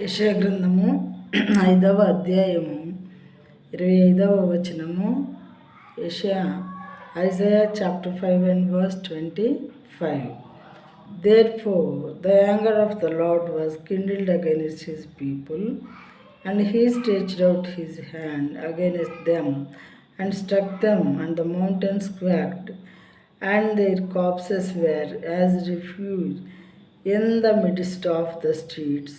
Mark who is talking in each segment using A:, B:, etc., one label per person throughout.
A: యెషయా గ్రంథము 5వ అధ్యాయము 25వ వచనము. Isaiah chapter 5 and verse 25. Therefore the anger of the Lord was kindled against his people, and he stretched out his hand against them, and struck them, and the mountains quaked, and their corpses were as refuse in the midst of the streets.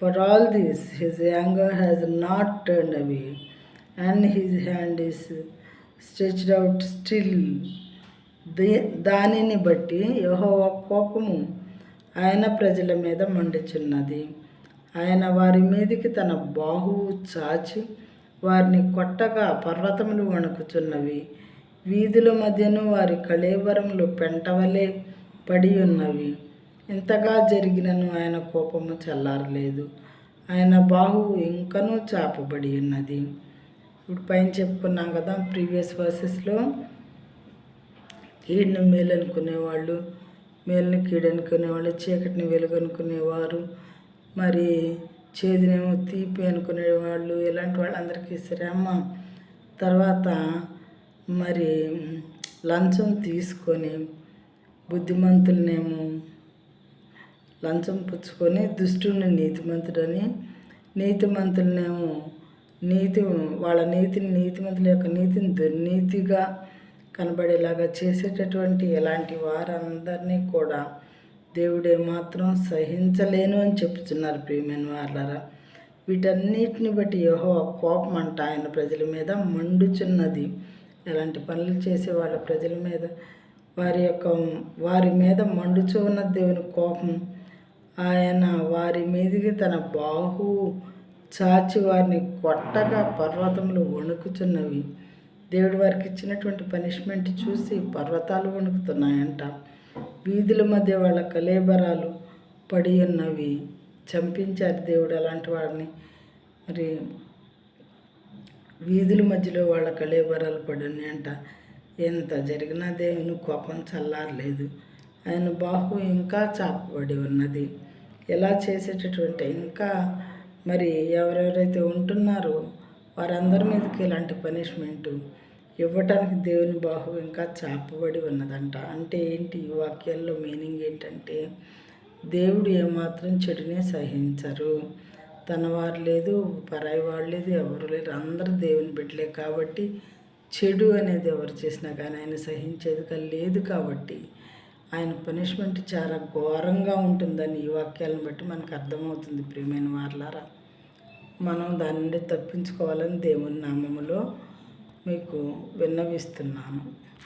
A: For all this his anger has not turned away, and his hand is stretched out still. దానిని బట్టి యెహోవా కోపము ఆయన ప్రజల మీద మండుచున్నది. ఆయన వారి మీదికి తన బాహువు చాచి వారిని కొట్టగా పర్వతములు వణుకుచున్నవి. వీధుల మధ్యను వారి కళేబరములు పెంటవలే పడి ఉన్నవి. ఇంతగా జరిగినను ఆయన కోపము చల్లారలేదు, ఆయన బాహువు ఇంకనూ చాపబడి ఉన్నది. ఇప్పుడు పైన చెప్పుకున్నాం కదా, ప్రీవియస్ వర్సెస్లో కీడుని మేలు అనుకునేవాళ్ళు, మేలుని కీడు అనుకునేవాళ్ళు, చీకటిని వెలుగు అనుకునేవారు, మరి చేదునేమో తీపి అనుకునేవాళ్ళు. ఇలాంటి వాళ్ళందరికీ శ్రమ. తర్వాత మరి లంచం తీసుకొని బుద్ధిమంతులనేమో లంచం పుచ్చుకొని దుష్టుని నీతిమంతుడని, నీతిమంతులనేమో వాళ్ళ నీతిమంతుల యొక్క నీతిని దుర్నీతిగా కనబడేలాగా చేసేటటువంటి ఇలాంటి వారందరినీ కూడా దేవుడే మాత్రం సహించలేను అని చెప్తున్నారు. ప్రియమైన వాళ్ళారా, వీటన్నిటిని బట్టి యెహోవా కోపం అంట ఆయన ప్రజల మీద మండుచున్నది. ఎలాంటి పనులు చేసే వాళ్ళ ప్రజల మీద, వారి మీద మండుచు ఉన్న దేవుని కోపం. ఆయన వారి మీదికి తన బాహువు చాచి వారిని కొట్టగా పర్వతములు వణుకుచున్నవి. దేవుడు వారికి ఇచ్చినటువంటి పనిష్మెంట్ చూసి పర్వతాలు వణుకుతున్నాయంట. వీధుల మధ్య వాళ్ళ కళేబరాలు పడి ఉన్నవి. చంపించారు దేవుడు అలాంటి వారిని. మరి వీధుల మధ్యలో వాళ్ళ కళేబరాలు పడి ఉన్నాయంట. ఎంత జరిగినా దేవుని కోపం చల్లారలేదు, ఆయన బాహువు ఇంకా చాపబడి ఉన్నది. ఎలా చేసేటటువంటి ఇంకా మరి ఎవరెవరైతే ఉంటున్నారో వారందరి మీదకి ఇలాంటి పనిష్మెంటు ఇవ్వటానికి దేవుని బాహువు ఇంకా చాపబడి ఉన్నదంట. అంటే ఏంటి, ఈ వాక్యాల్లో మీనింగ్ ఏంటంటే, దేవుడు ఏమాత్రం చెడునే సహించరు. తన వారు లేదు, పరాయి వాడు లేదు, ఎవరు లేరు, అందరూ దేవుని బిడ్డలే. కాబట్టి చెడు అనేది ఎవరు చేసినా కానీ ఆయన సహించేదిగా లేదు. కాబట్టి ఆయన పనిష్మెంట్ చాలా ఘోరంగా ఉంటుందని ఈ వాక్యాలను బట్టి మనకు అర్థమవుతుంది. ప్రియమైన వారలారా, మనం దాని నుండి తప్పించుకోవాలని దేవుని నామములో మీకు విన్నవిస్తున్నాను.